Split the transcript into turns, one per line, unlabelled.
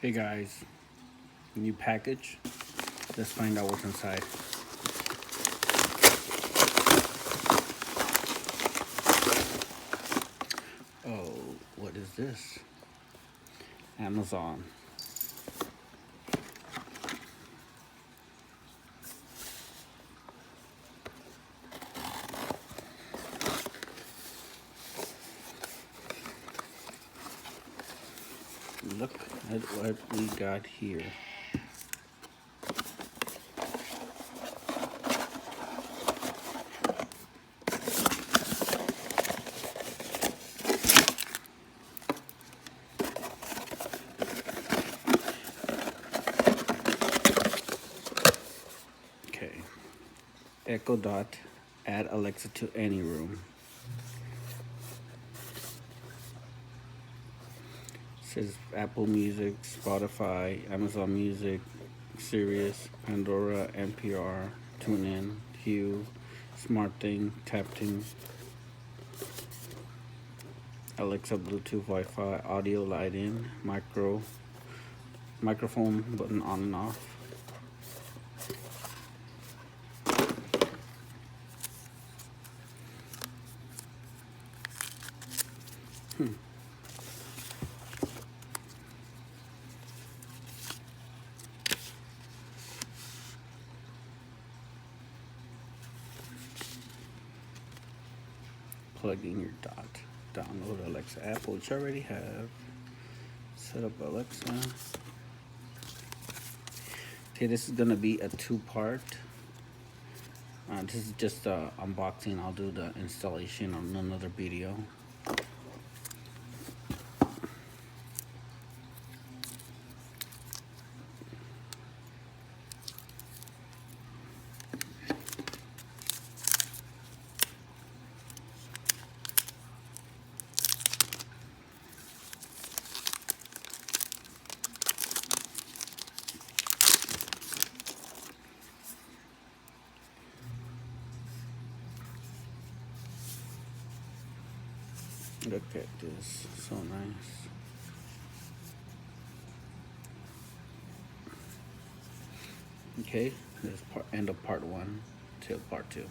Hey guys, new package. Let's find out what's inside. Oh, what is this? Amazon. Look at what we got here. Okay. Echo Dot. Add Alexa to any room. Says Apple Music, Spotify, Amazon Music, Sirius, Pandora, NPR, TuneIn, Hue, SmartThing, TapThing, Alexa, Bluetooth, Wi-Fi, audio, light-in, microphone button on and off. Plug in your dot. Download Alexa app, which I already have. Set up Alexa. Okay, this is gonna be a two-part. This is just unboxing. I'll do the installation on another video. Look at this, so nice. Okay, this part end of part 1 till part 2.